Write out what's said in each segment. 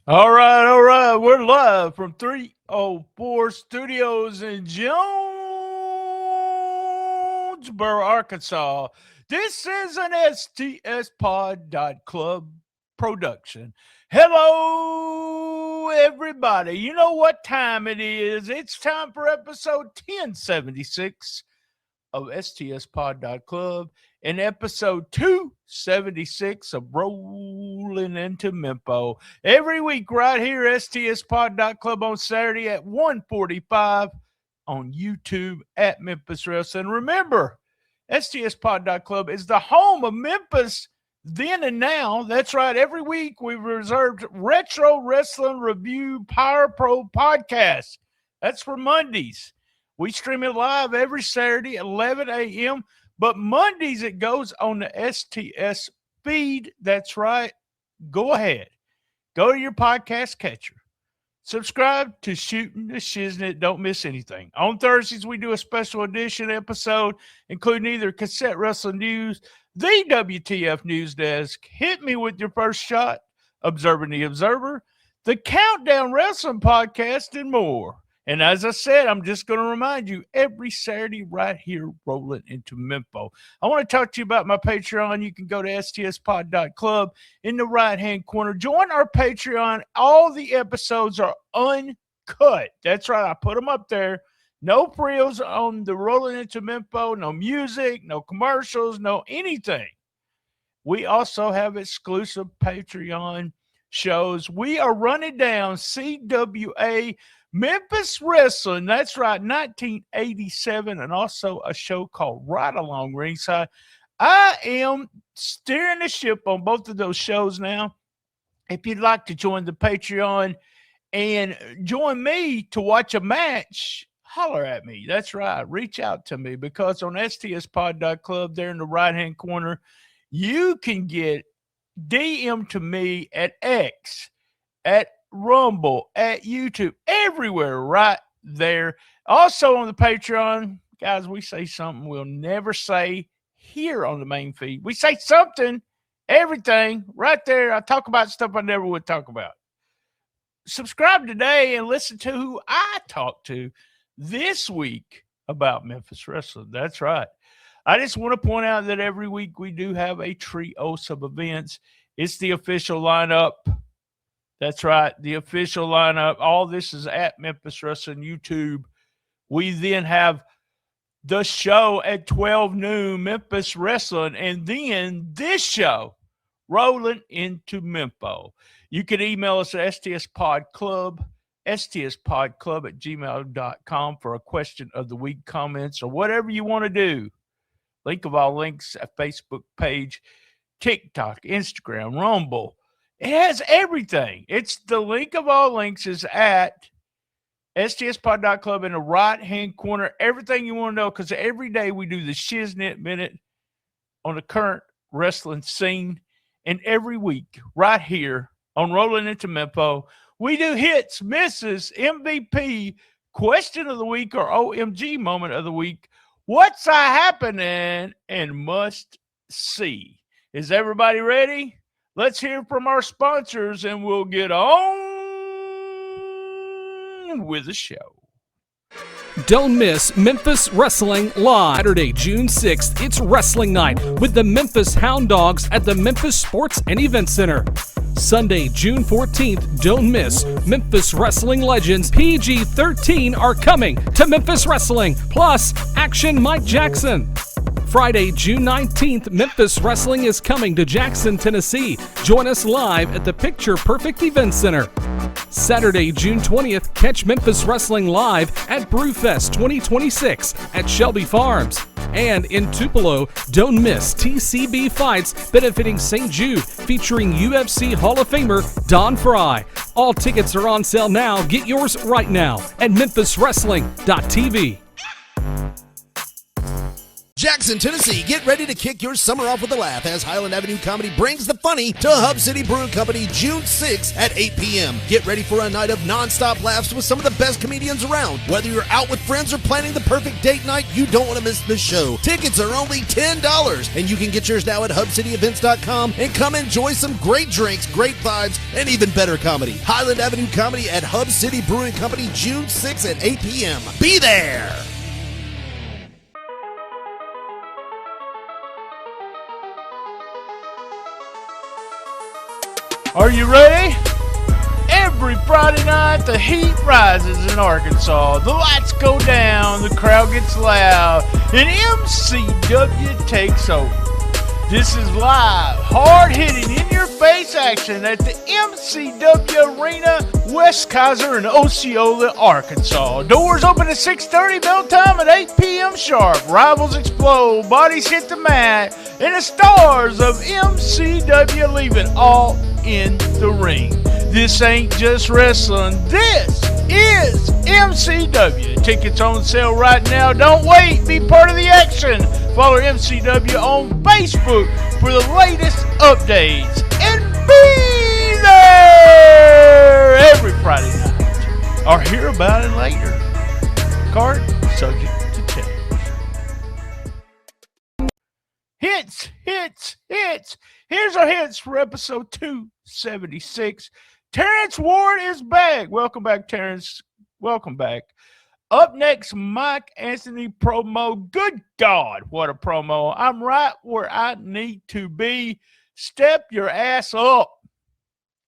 All right. We're live from 304 Studios in Jonesboro, Arkansas. This is an STSPOD.club production. Hello, everybody. You know what time it is. It's time for episode 1076 of STSPOD.club and episode 276 of Rollin Into Mempho. Every week right here, STSPOD.club on Saturday at 1:45 on YouTube at Memphis Wrestling. Remember, STSPOD.club is the home of Memphis then and now. That's right. Every week we've reserved Retro Wrestling Review Power Pro podcast. That's for Mondays. We stream it live every Saturday at 11 a.m., but Mondays it goes on the STS feed. That's right. Go ahead. Go to your podcast catcher. Subscribe to Shooting the Shiznit. Don't miss anything. On Thursdays, we do a special edition episode, including either Cassette Wrestling News, the WTF News Desk, Hit Me With Your First Shot, Observing the Observer, the Countdown Wrestling Podcast, and more. And as I said, I'm just going to remind you, every Saturday right here, Rolling Into Mempho. I want to talk to you about my Patreon. You can go to stspod.club in the right-hand corner. Join our Patreon. All the episodes are uncut. That's right. I put them up there. No pre-os on the Rolling Into Mempho. No music, no commercials, no anything. We also have exclusive Patreon shows. We are running down CWA Memphis Wrestling, that's right, 1987, and also a show called Right Along Ringside. I am steering the ship on both of those shows now. If you'd like to join the Patreon and join me to watch a match, holler at me. That's right, reach out to me, because on stspod.club there in the right-hand corner, you can get DM to me at X, at Rumble, at YouTube, everywhere right there. Also on the Patreon, guys, we say something we'll never say here on the main feed. We say something, everything right there. I talk about stuff I never would talk about. Subscribe today and listen to who I talk to this week about Memphis Wrestling. That's right. I just want to point out that every week we do have a trios of events. It's the official lineup. That's right, the official lineup. All this is at Memphis Wrestling YouTube. We then have the show at 12 noon, Memphis Wrestling, and then this show, Rolling Into Mempho. You can email us at stspodclub, stspodclub@gmail.com for a question of the week, comments, or whatever you want to do. Link of all links, a Facebook page, TikTok, Instagram, Rumble. It has everything. It's the link of all links is at stspod.club in the right-hand corner. Everything you want to know, because every day we do the Shiznit Minute on the current wrestling scene. And every week, right here on Rolling Into Mempho, we do hits, misses, MVP, question of the week, or OMG moment of the week. What's happening and must see. Is everybody ready? Let's hear from our sponsors, and we'll get on with the show. Don't miss Memphis Wrestling Live. Saturday, June 6th, it's Wrestling Night with the Memphis Hound Dogs at the Memphis Sports and Event Center. Sunday, June 14th, don't miss Memphis Wrestling Legends PG-13 are coming to Memphis Wrestling, plus Action Mike Jackson. Friday, June 19th, Memphis Wrestling is coming to Jackson, Tennessee. Join us live at the Picture Perfect Event Center. Saturday, June 20th, catch Memphis Wrestling live at Brewfest 2026 at Shelby Farms. And in Tupelo, don't miss TCB Fights benefiting St. Jude, featuring UFC Hall of Famer Don Fry. All tickets are on sale now. Get yours right now at memphiswrestling.tv. Jackson, Tennessee, get ready to kick your summer off with a laugh as Highland Avenue Comedy brings the funny to Hub City Brewing Company June 6th at 8 p.m. Get ready for a night of non-stop laughs with some of the best comedians around. Whether you're out with friends or planning the perfect date night, you don't want to miss this show. Tickets are only $10, and you can get yours now at HubCityEvents.com and come enjoy some great drinks, great vibes, and even better comedy. Highland Avenue Comedy at Hub City Brewing Company June 6th at 8 p.m. Be there! Are you ready? Every Friday night, the heat rises in Arkansas. The lights go down, the crowd gets loud, and MCW takes over. This is live, hard-hitting, in-your-face action at the MCW Arena, West Kaiser in Osceola, Arkansas. Doors open at 6:30, bell time at 8 p.m. sharp. Rivals explode, bodies hit the mat, and the stars of MCW leave it all in the ring. This ain't just wrestling. This is MCW. Tickets on sale right now. Don't wait. Be part of the action. Follow MCW on Facebook for the latest updates. And be there every Friday night. Or hear about it later. Card subject to change. Hits. Here's our hits for episode 276. Terrence Ward is back. Welcome back, Terrence. Welcome back. Up next, Mike Anthony promo. Good God, what a promo. I'm right where I need to be. Step your ass up.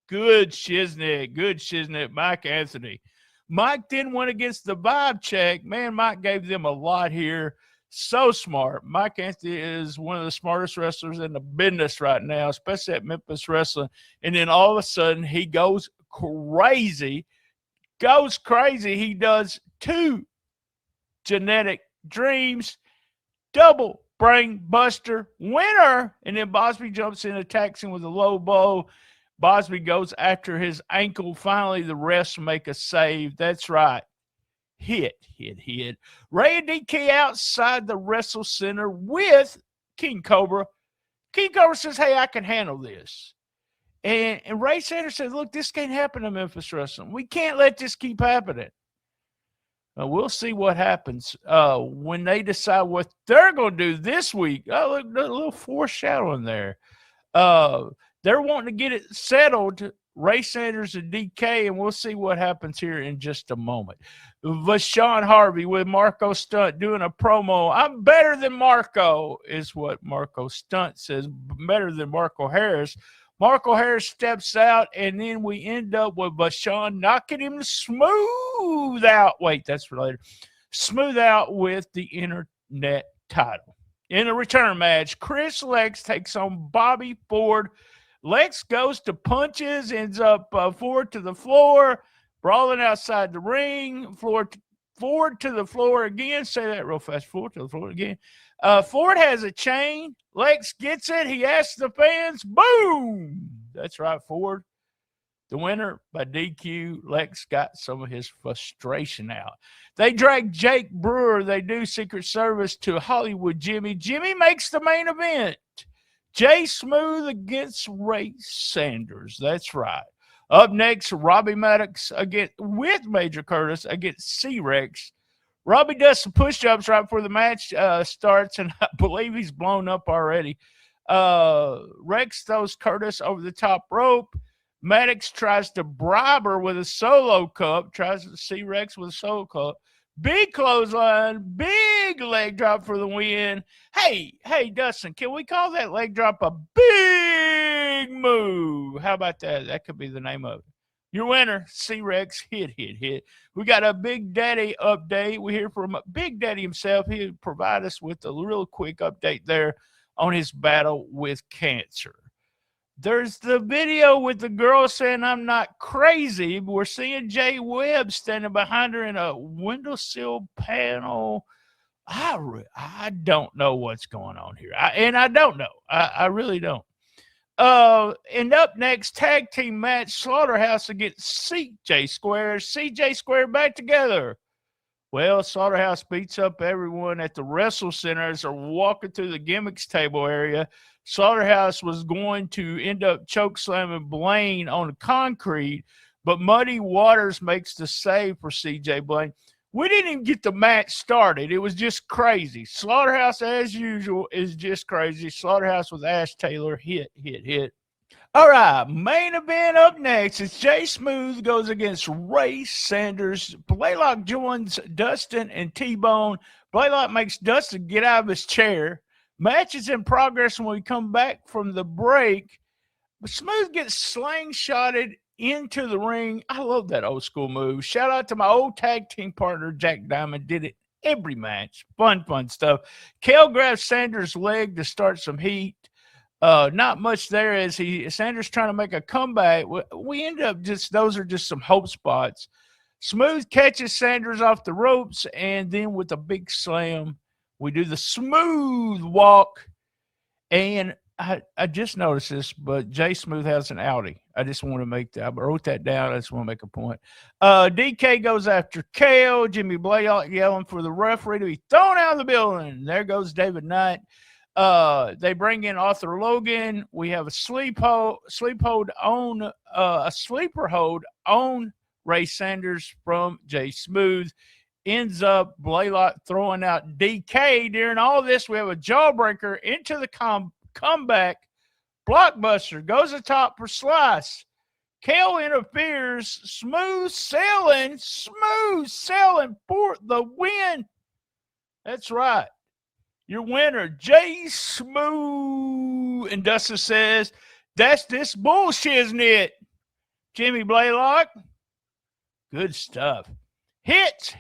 Good shiznit, Mike Anthony. Mike didn't win against the Vibe Check. Man, Mike gave them a lot here. So smart. Mike Anthony is one of the smartest wrestlers in the business right now, especially at Memphis Wrestling. And then all of a sudden, he goes crazy. He does 2 genetic dreams, double brain buster, winner. And then Bosby jumps in, attacks him with a low blow. Bosby goes after his ankle. Finally, the refs make a save. That's right. Hit. Ray and DK outside the Wrestle Center with King Cobra. King Cobra says, hey, I can handle this. And Ray Sanders says, look, this can't happen to Memphis Wrestling. We can't let this keep happening. We'll see what happens when they decide what they're going to do this week. Oh, look, a little foreshadowing there. They're wanting to get it settled, Ray Sanders and DK, and we'll see what happens here in just a moment. Vashon Harvey with Marco Stunt doing a promo. I'm better than Marco is what Marco Stunt says. Better than Marco Harris. Marco Harris steps out, and then we end up with Vashon knocking him smooth out. Wait, that's for later. Smooth out with the internet title. In a return match, Chris Lex takes on Bobby Ford. Lex goes to punches, ends up Ford to the floor, brawling outside the ring. Ford to the floor again. Say that real fast. Ford to the floor again. Ford has a chain. Lex gets it. He asks the fans. Boom! That's right, Ford. The winner by DQ. Lex got some of his frustration out. They drag Jake Brewer. They do Secret Service to Hollywood Jimmy. Jimmy makes the main event. Jay Smooth against Ray Sanders. That's right. Up next, Robbie Maddox with Major Curtis against C-Rex. Robbie does some push-ups right before the match starts, and I believe he's blown up already. Rex throws Curtis over the top rope. Maddox tries to bribe her with a solo cup. Tries to see Rex with a solo cup. Big clothesline, big leg drop for the win. Hey, Dustin, can we call that leg drop a big move? How about that? That could be the name of it. Your winner, C-Rex, hit. We got a Big Daddy update. We hear from Big Daddy himself. He'll provide us with a real quick update there on his battle with cancer. There's the video with the girl saying, I'm not crazy. We're seeing Jay Webb standing behind her in a windowsill panel. I don't know what's going on here. I don't know. I really don't. And up next, tag team match, Slaughterhouse against CJ Square. CJ Square back together Well, Slaughterhouse beats up everyone at the Wrestle Center as they're walking through the gimmicks table area. Slaughterhouse was going to end up chokeslamming Blaine on the concrete, but Muddy Waters makes the save for CJ Blaine. We didn't even get the match started. It was just crazy. Slaughterhouse, as usual, is just crazy. Slaughterhouse with Ash Taylor. Hit. All right, main event up next. It's Jay Smooth goes against Ray Sanders. Blaylock joins Dustin and T-Bone. Blaylock makes Dustin get out of his chair. Match is in progress when we come back from the break. But Smooth gets slingshotted into the ring. I love that old school move. Shout out to my old tag team partner, Jack Diamond. Did it every match. Fun stuff. Kale grabs Sanders' leg to start some heat. Not much there as Sanders trying to make a comeback. We end up those are just some hope spots. Smooth catches Sanders off the ropes, and then with a big slam, we do the smooth walk. And I just noticed this, but Jay Smooth has an outie. I just want to make that. I wrote that down. I just want to make a point. DK goes after Kale. Jimmy Blaylock yelling for the referee to be thrown out of the building. There goes David Knight. They bring in Arthur Logan. We have a sleeper hold on Ray Sanders from Jay Smooth. Ends up Blaylock throwing out DK. During all this, we have a jawbreaker into the comeback. Blockbuster goes atop for Slice. Kale interferes. Smooth selling for the win. That's right. Your winner, Jay Smooth. And Dustin says, that's this bullshit, isn't it? Jimmy Blaylock. Good stuff. Hits.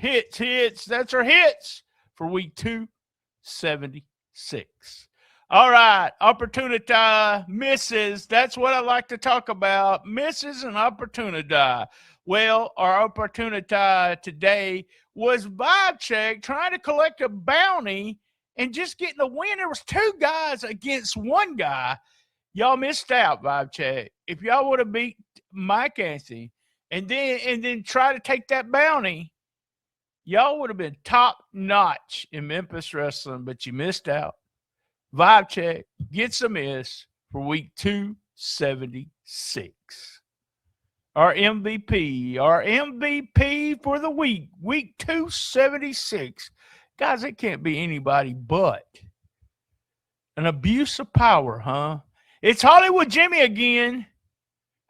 That's our hits for week 276. All right. Opportunity misses. That's what I like to talk about. Misses and opportunity. Well, our opportunity today was Vibe Check trying to collect a bounty and just getting a win. There was two guys against one guy. Y'all missed out, Vibe Check. If y'all would have beat Mike Anthony and then try to take that bounty, y'all would have been top notch in Memphis Wrestling, but you missed out. Vibe Check gets a miss for week 276. Our MVP for the week 276. Guys, it can't be anybody but an abuse of power, huh? It's Hollywood Jimmy again.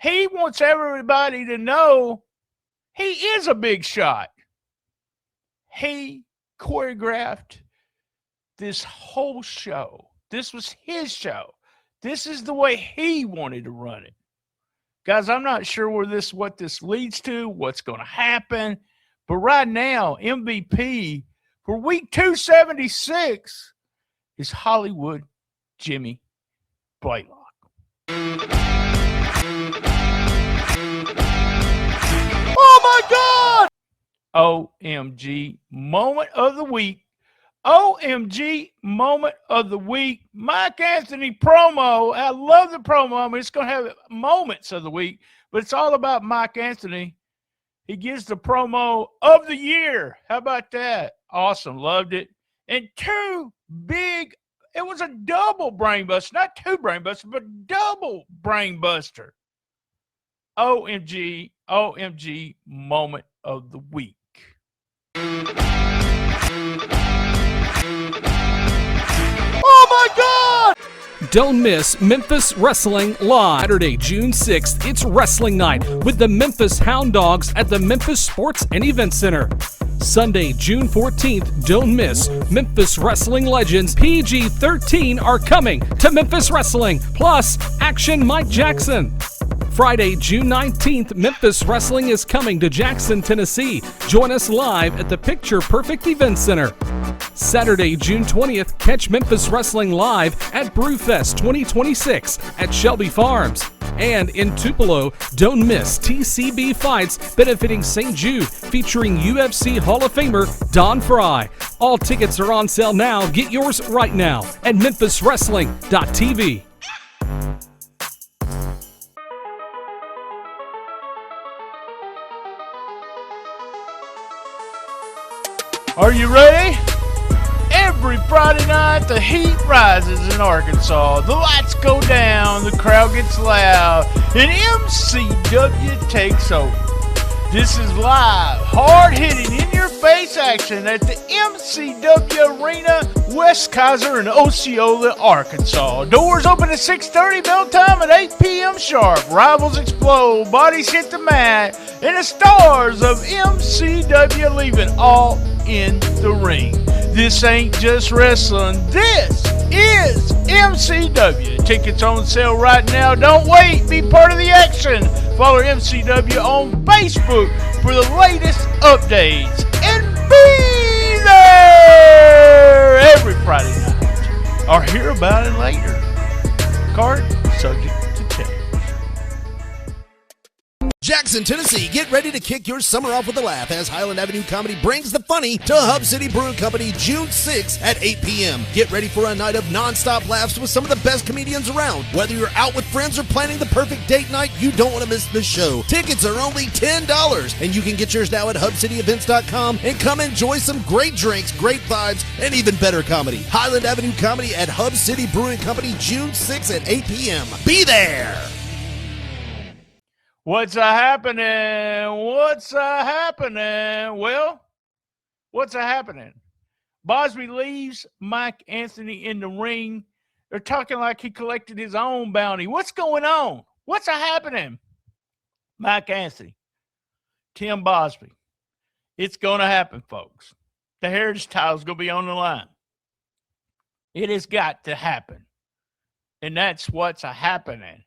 He wants everybody to know he is a big shot. He choreographed this whole show. This was his show. This is the way he wanted to run it. Guys, I'm not sure what this leads to, what's going to happen. But right now, MVP for week 276 is Hollywood Jimmy Blaylock. Oh, my God! OMG moment of the week. OMG moment of the week. Mike Anthony promo. I love the promo. I mean, it's going to have moments of the week, but it's all about Mike Anthony. He gives the promo of the year. How about that? Awesome. Loved it. And it was a double brain buster. Not two brain busters, but double brain buster. OMG moment of the week. Oh my God! Don't miss Memphis Wrestling Live. Saturday, June 6th, it's Wrestling Night with the Memphis Hound Dogs at the Memphis Sports and Event Center. Sunday, June 14th, don't miss Memphis Wrestling legends PG-13 are coming to Memphis Wrestling, plus Action Mike Jackson. Friday, June 19th, Memphis Wrestling is coming to Jackson, Tennessee. Join us live at the Picture Perfect Event Center. Saturday, June 20th, catch Memphis Wrestling live at Brewfest 2026 at Shelby Farms. And in Tupelo, don't miss TCB Fights benefiting St. Jude, featuring UFC Hall of Famer Don Fry. All tickets are on sale now. Get yours right now at memphiswrestling.tv. Are you ready? Every Friday night, the heat rises in Arkansas. The lights go down, the crowd gets loud, and MCW takes over. This is live, hard-hitting, in-your-face action at the MCW Arena, West Kaiser in Osceola, Arkansas. Doors open at 6:30, bell time at 8 p.m. sharp. Rivals explode, bodies hit the mat, and the stars of MCW leaving all in the ring. This ain't just wrestling. This is MCW. Tickets on sale right now. Don't wait. Be part of the action. Follow MCW on Facebook for the latest updates. And be there every Friday night. Or hear about it later. Card subject to change. Jackson, Tennessee, get ready to kick your summer off with a laugh as Highland Avenue Comedy brings the funny to Hub City Brewing Company June 6th at 8 p.m. Get ready for a night of non-stop laughs with some of the best comedians around. Whether you're out with friends or planning the perfect date night, you don't want to miss this show. Tickets are only $10, and you can get yours now at HubCityEvents.com and come enjoy some great drinks, great vibes, and even better comedy. Highland Avenue Comedy at Hub City Brewing Company June 6th at 8 p.m. Be there! What's happening? What's happening? Well, what's happening? Bosby leaves Mike Anthony in the ring. They're talking like he collected his own bounty. What's going on? What's happening? Mike Anthony, Tim Bosby. It's going to happen, folks. The heritage title's going to be on the line. It has got to happen. And that's what's happening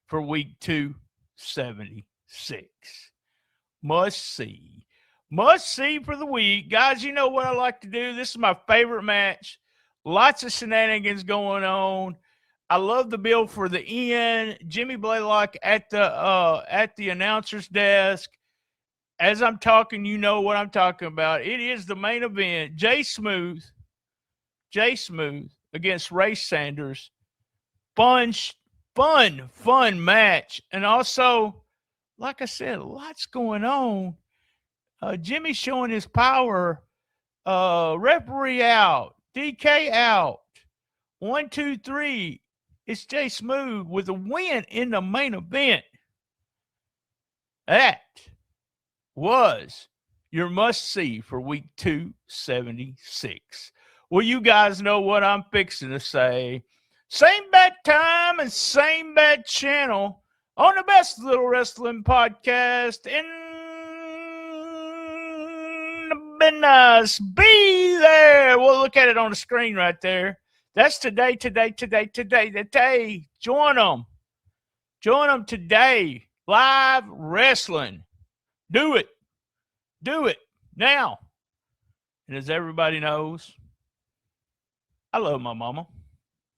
for week 276. Must see for the week. Guys, you know what I like to do? This is my favorite match. Lots of shenanigans going on. I love the bill for the end. Jimmy Blaylock at the announcer's desk. As I'm talking, you know what I'm talking about. It is the main event. Jay Smooth against Ray Sanders. Fun match. And also, like I said, lots going on. Jimmy showing his power. Referee out. DK out. 1, 2, 3. It's Jay Smooth with a win in the main event. That was your must-see for week 276. Well, you guys know what I'm fixing to say. Same bad time and same bad channel on the best little wrestling podcast in the business. Be there. We'll look at it on the screen right there. That's today. Join them today. Live wrestling. Do it now. And as everybody knows, I love my mama.